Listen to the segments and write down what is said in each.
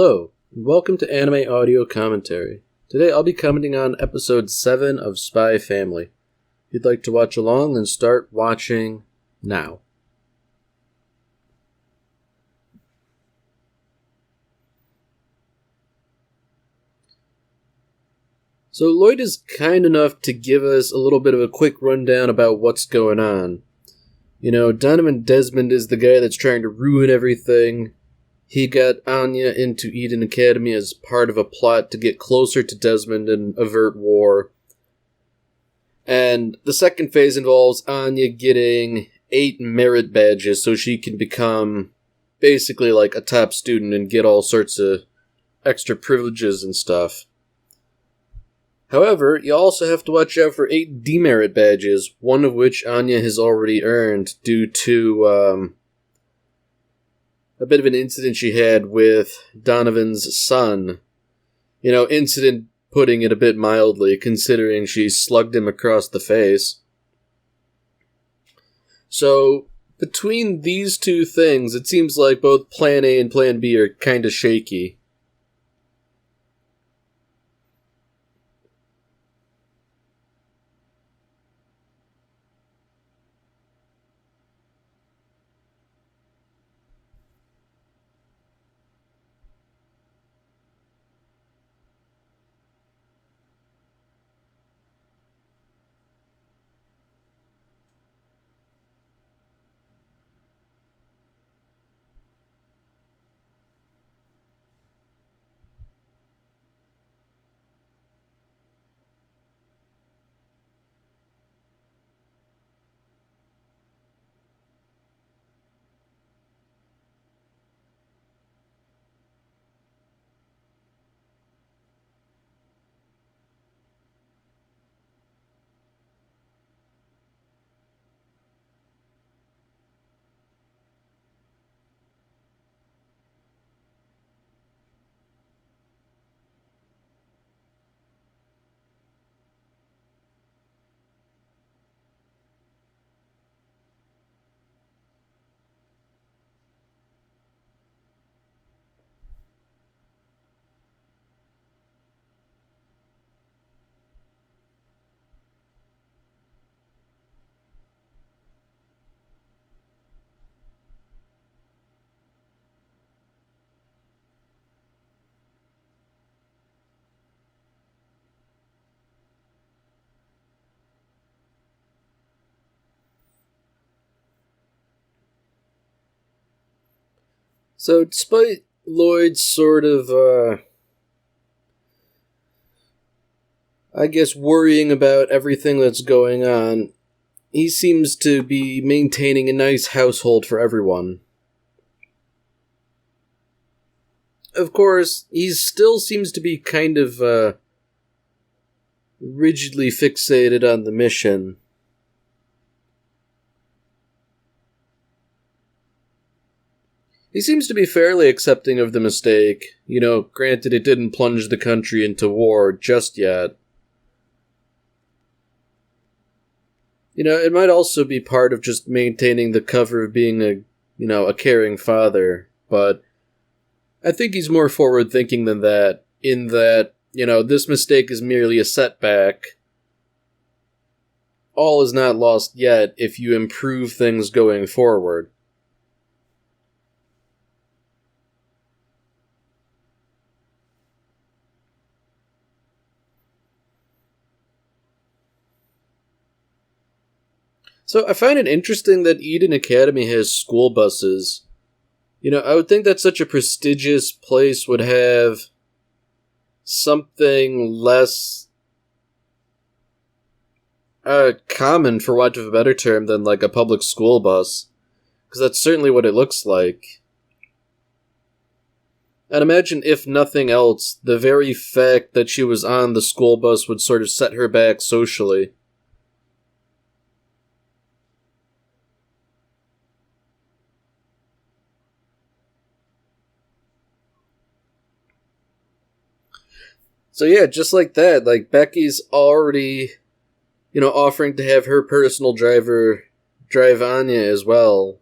Hello, and welcome to Anime Audio Commentary. Today I'll be commenting on episode 7 of Spy Family. If you'd like to watch along, then start watching now. So Lloyd is kind enough to give us a little bit of a quick rundown about what's going on. You know, Donovan Desmond is the guy that's trying to ruin everything. He got Anya into Eijitan Academy as part of a plot to get closer to Desmond and avert war. And the second phase involves Anya getting 8 merit badges so she can become basically like a top student and get all sorts of extra privileges and stuff. However, you also have to watch out for 8 demerit badges, one of which Anya has already earned due to a bit of an incident she had with Donovan's son. You know, incident putting it a bit mildly, considering she slugged him across the face. So, between these two things, it seems like both Plan A and Plan B are kinda shaky. So, despite Lloyd's sort of, worrying about everything that's going on, he seems to be maintaining a nice household for everyone. Of course, he still seems to be kind of, rigidly fixated on the mission. He seems to be fairly accepting of the mistake. You know, granted it didn't plunge the country into war just yet. You know, it might also be part of just maintaining the cover of being a caring father, but I think he's more forward-thinking than that, in that, this mistake is merely a setback. All is not lost yet if you improve things going forward. So I find it interesting that Eijitan Academy has school buses. You know, I would think that such a prestigious place would have something less common, for want of a better term, than like a public school bus. Because that's certainly what it looks like. I'd imagine, if nothing else, the very fact that she was on the school bus would sort of set her back socially. So yeah, just like that, like Becky's already, offering to have her personal driver drive Anya as well.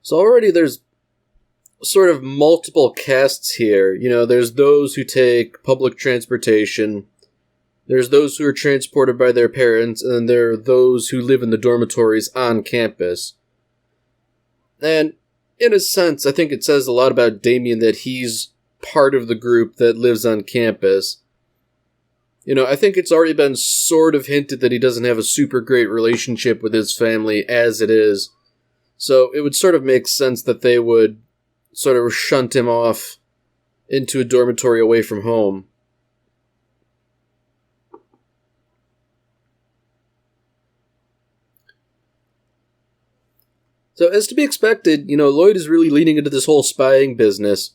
So already there's sort of multiple castes here. There's those who take public transportation, there's those who are transported by their parents, and then there are those who live in the dormitories on campus. And in a sense, I think it says a lot about Damien that he's part of the group that lives on campus. I think it's already been sort of hinted that he doesn't have a super great relationship with his family as it is. So it would sort of make sense that they would sort of shunt him off into a dormitory away from home. So as to be expected, Lloyd is really leaning into this whole spying business.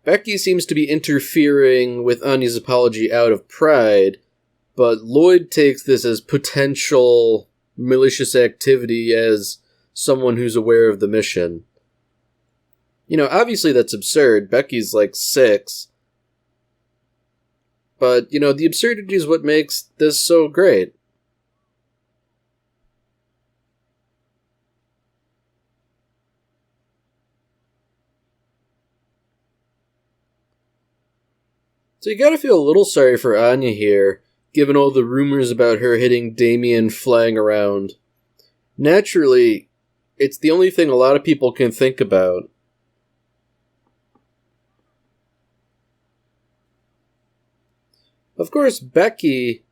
Becky seems to be interfering with Anya's apology out of pride, but Lloyd takes this as potential malicious activity as someone who's aware of the mission. Obviously that's absurd. Becky's like 6. But, the absurdity is what makes this so great. So you gotta feel a little sorry for Anya here, given all the rumors about her hitting Damien flying around. Naturally, it's the only thing a lot of people can think about. Of course, Becky,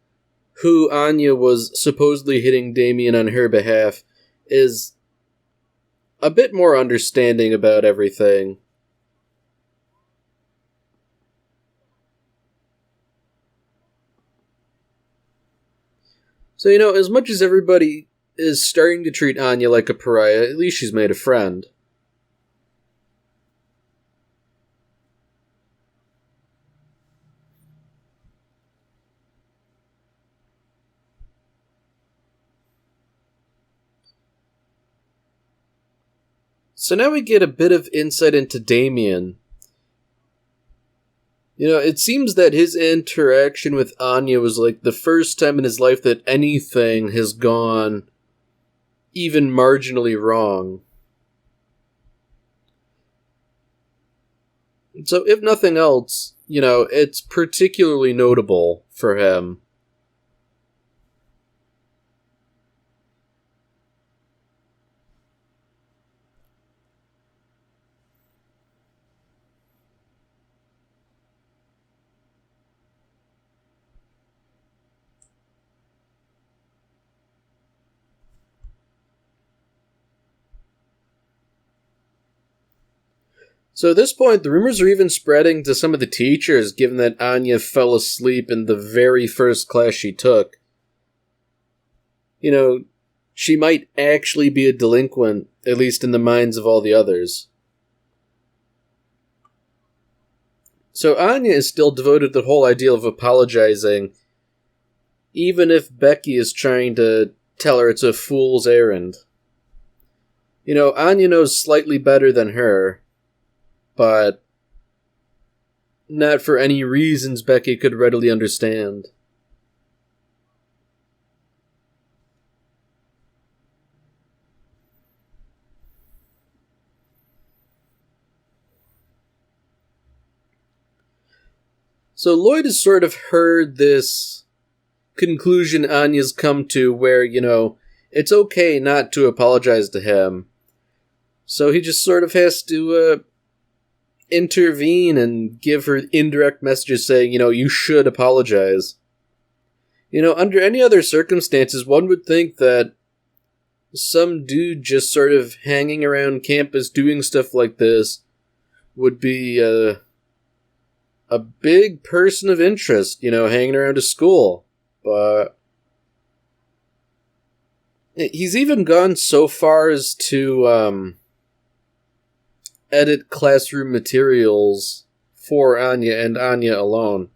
who Anya was supposedly hitting Damien on her behalf, is a bit more understanding about everything. So, as much as everybody is starting to treat Anya like a pariah, at least she's made a friend. So now we get a bit of insight into Damien. It seems that his interaction with Anya was like the first time in his life that anything has gone even marginally wrong. So if nothing else, it's particularly notable for him. So at this point, the rumors are even spreading to some of the teachers, given that Anya fell asleep in the very first class she took. She might actually be a delinquent, at least in the minds of all the others. So Anya is still devoted to the whole idea of apologizing, even if Becky is trying to tell her it's a fool's errand. Anya knows slightly better than her, but not for any reasons Becky could readily understand. So Lloyd has sort of heard this conclusion Anya's come to where, it's okay not to apologize to him. So he just sort of has to intervene and give her indirect messages saying, you should apologize. Under any other circumstances, one would think that some dude just sort of hanging around campus doing stuff like this would be a big person of interest, hanging around a school. But he's even gone so far as to edit classroom materials for Anya and Anya alone.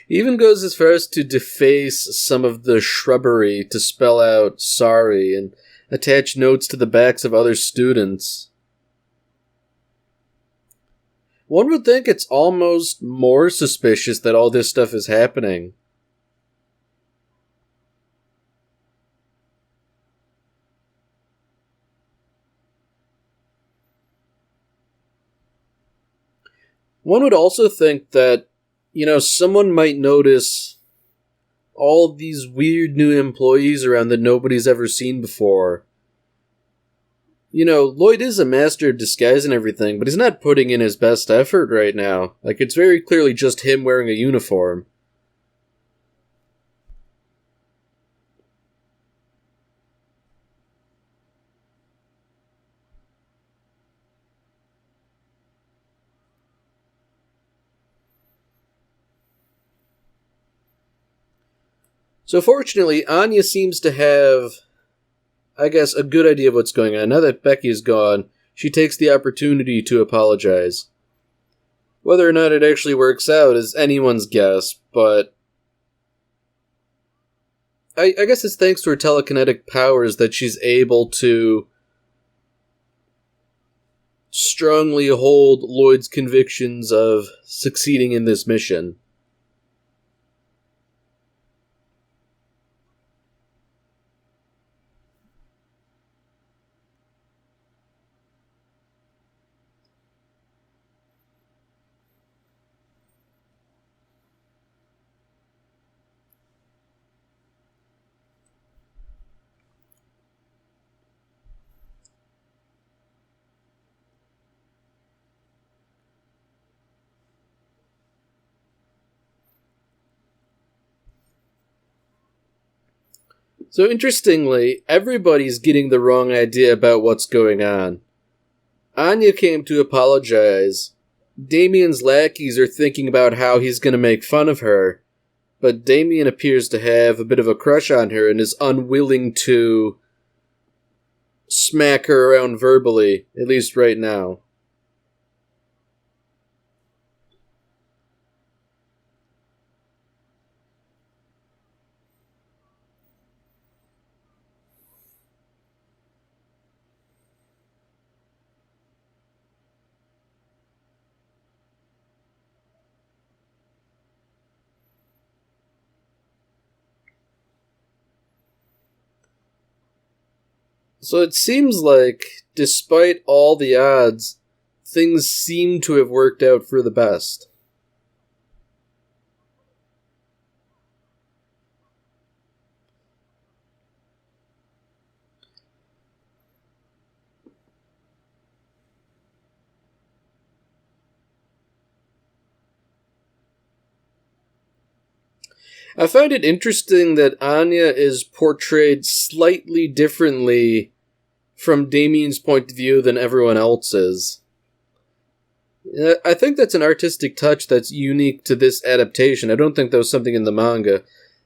He even goes as far as to deface some of the shrubbery to spell out sorry and attach notes to the backs of other students. One would think it's almost more suspicious that all this stuff is happening. One would also think that, someone might notice all these weird new employees around that nobody's ever seen before. Lloyd is a master of disguise and everything, but he's not putting in his best effort right now. Like, it's very clearly just him wearing a uniform. So fortunately, Anya seems to have, I guess, a good idea of what's going on. Now that Becky is gone, she takes the opportunity to apologize. Whether or not it actually works out is anyone's guess, but I guess it's thanks to her telekinetic powers that she's able to strongly hold Lloyd's convictions of succeeding in this mission. So interestingly, everybody's getting the wrong idea about what's going on. Anya came to apologize. Damien's lackeys are thinking about how he's going to make fun of her, but Damien appears to have a bit of a crush on her and is unwilling to smack her around verbally, at least right now. So it seems like, despite all the odds, things seem to have worked out for the best. I find it interesting that Anya is portrayed slightly differently from Damien's point of view than everyone else is. I think that's an artistic touch that's unique to this adaptation. I don't think that was something in the manga,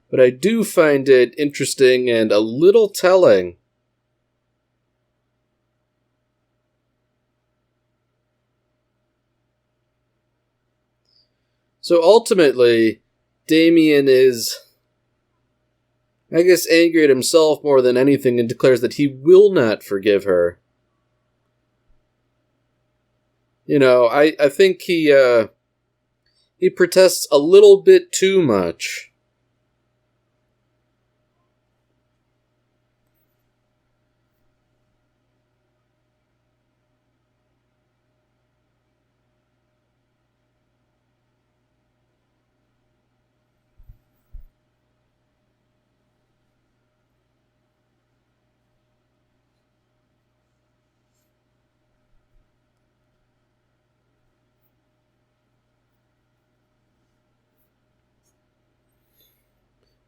but I do find it interesting and a little telling. So ultimately, Damien is, I guess, angry at himself more than anything and declares that he will not forgive her. I think he protests a little bit too much.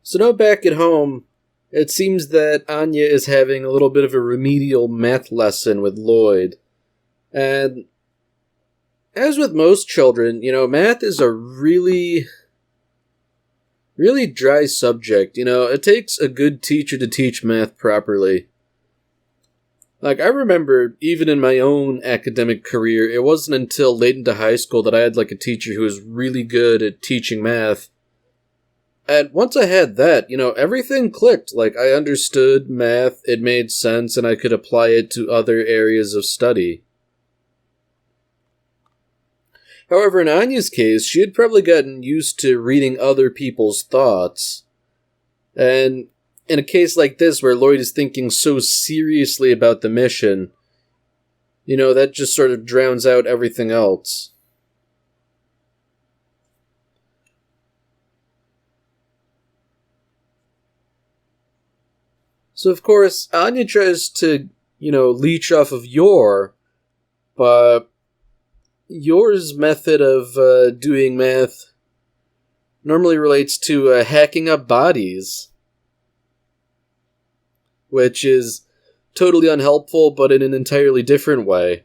So now back at home, it seems that Anya is having a little bit of a remedial math lesson with Lloyd. And as with most children, math is a really, really dry subject. It takes a good teacher to teach math properly. Like, I remember, even in my own academic career, it wasn't until late into high school that I had, a teacher who was really good at teaching math. And once I had that, everything clicked. I understood math, it made sense, and I could apply it to other areas of study. However, in Anya's case, she had probably gotten used to reading other people's thoughts. And in a case like this, where Lloyd is thinking so seriously about the mission, that just sort of drowns out everything else. So, of course, Anya tries to, leech off of Yor, but Yor's method of doing math normally relates to hacking up bodies, which is totally unhelpful, but in an entirely different way.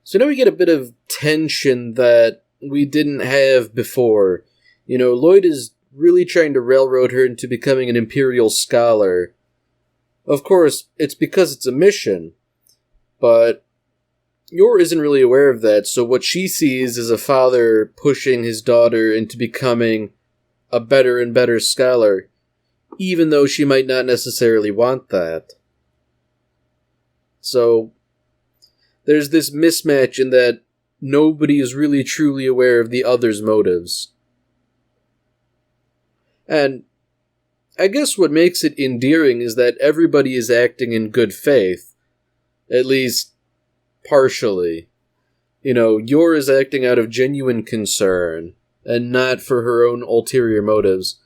So now we get a bit of tension that we didn't have before. Lloyd is really trying to railroad her into becoming an Imperial scholar. Of course, it's because it's a mission, but Yor isn't really aware of that, so what she sees is a father pushing his daughter into becoming a better and better scholar, even though she might not necessarily want that. So there's this mismatch in that nobody is really truly aware of the other's motives. And I guess what makes it endearing is that everybody is acting in good faith. At least, partially. Yor is acting out of genuine concern, and not for her own ulterior motives.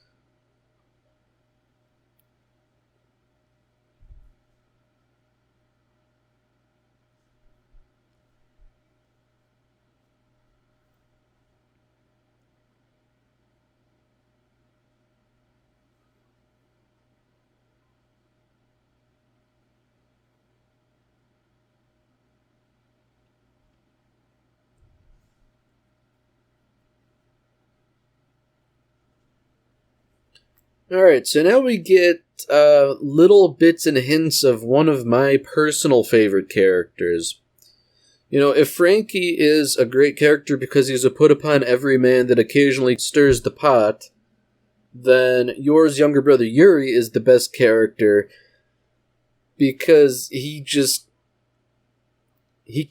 Alright, so now we get little bits and hints of one of my personal favorite characters. If Frankie is a great character because he's a put-upon everyman that occasionally stirs the pot, then Yor's younger brother Yuri is the best character because he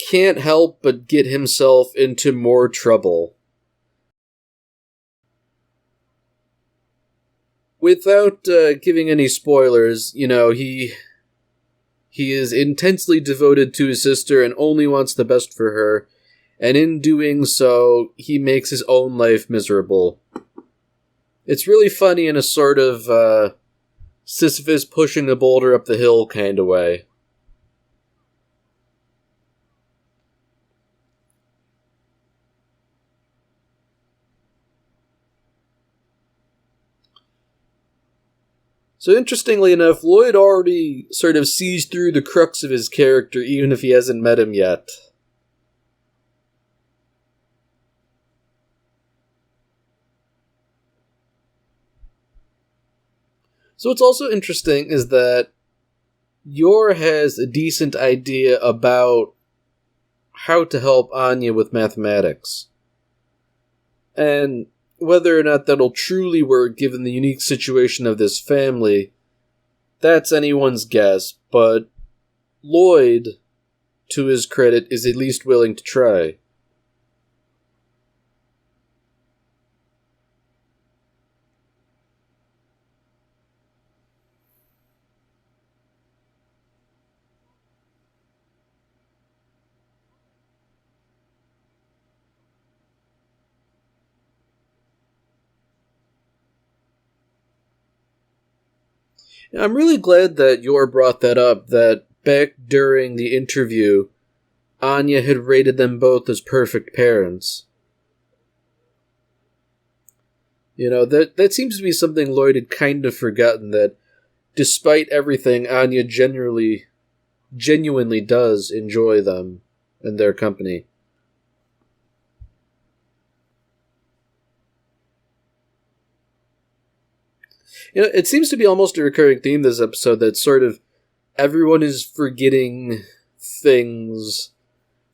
can't help but get himself into more trouble. Without giving any spoilers, he is intensely devoted to his sister and only wants the best for her, and in doing so, he makes his own life miserable. It's really funny in a sort of Sisyphus pushing a boulder up the hill kind of way. So interestingly enough, Lloyd already sort of sees through the crux of his character even if he hasn't met him yet. So what's also interesting is that Yor has a decent idea about how to help Anya with mathematics. And whether or not that'll truly work given the unique situation of this family, that's anyone's guess, but Lloyd, to his credit, is at least willing to try. I'm really glad that Yor brought that up, that back during the interview, Anya had rated them both as perfect parents. That seems to be something Lloyd had kind of forgotten, that despite everything, Anya genuinely does enjoy them and their company. It seems to be almost a recurring theme this episode that sort of everyone is forgetting things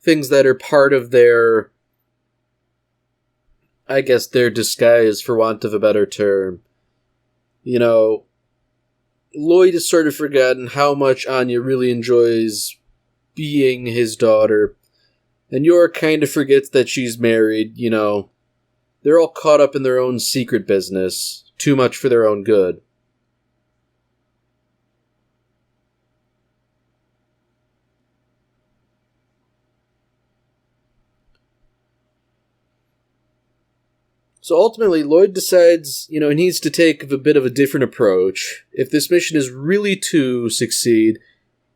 that are part of their, I guess, their disguise, for want of a better term. You know, Lloyd has sort of forgotten how much Anya really enjoys being his daughter, and Yor kind of forgets that she's married. You know, they're all caught up in their own secret business, too much for their own good. So ultimately, Lloyd decides, he needs to take a bit of a different approach. If this mission is really to succeed,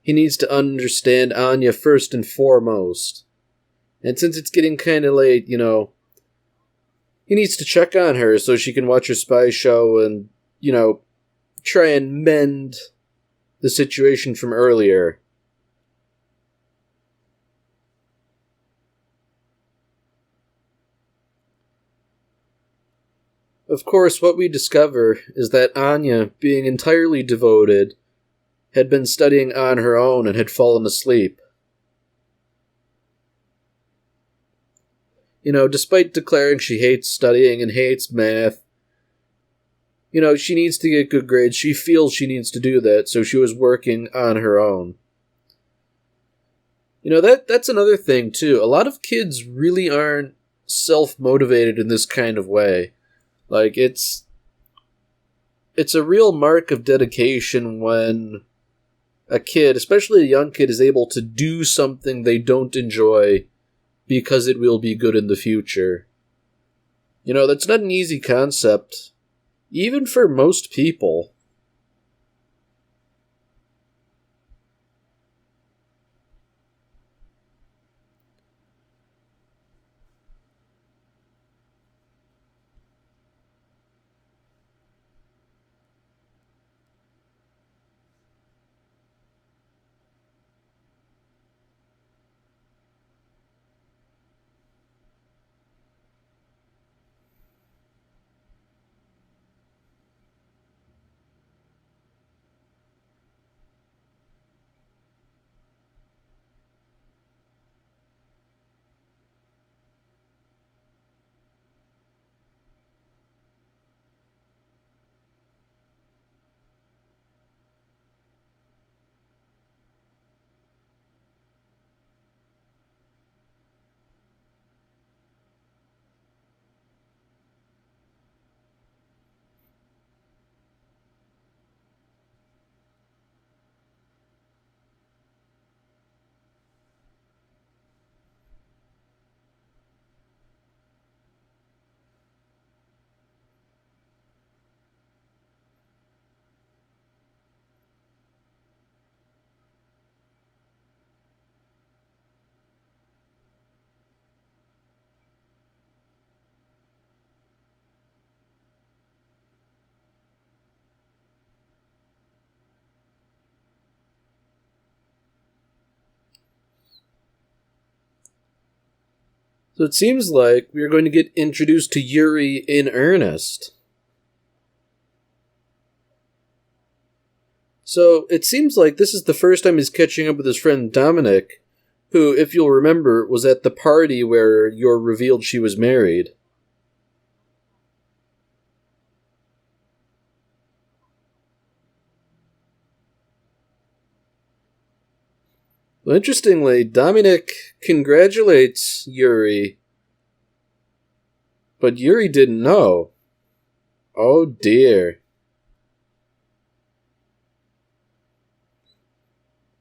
he needs to understand Anya first and foremost. And since it's getting kind of late, he needs to check on her so she can watch her spy show and, try and mend the situation from earlier. Of course, what we discover is that Anya, being entirely devoted, had been studying on her own and had fallen asleep. Despite declaring she hates studying and hates math, she needs to get good grades. She feels she needs to do that, so she was working on her own. That's another thing, too. A lot of kids really aren't self-motivated in this kind of way. Like, it's a real mark of dedication when a kid, especially a young kid, is able to do something they don't enjoy because it will be good in the future. That's not an easy concept, even for most people. So it seems like we are going to get introduced to Yuri in earnest. So it seems like this is the first time he's catching up with his friend Dominic, who, if you'll remember, was at the party where Yor revealed she was married. Well, interestingly, Dominic congratulates Yuri, but Yuri didn't know. Oh dear.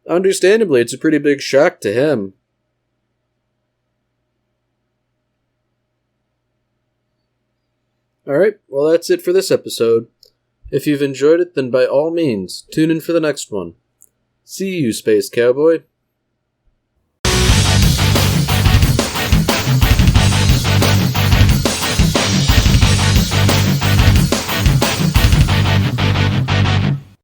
Understandably, it's a pretty big shock to him. Alright, well that's it for this episode. If you've enjoyed it, then by all means, tune in for the next one. See you, Space Cowboy.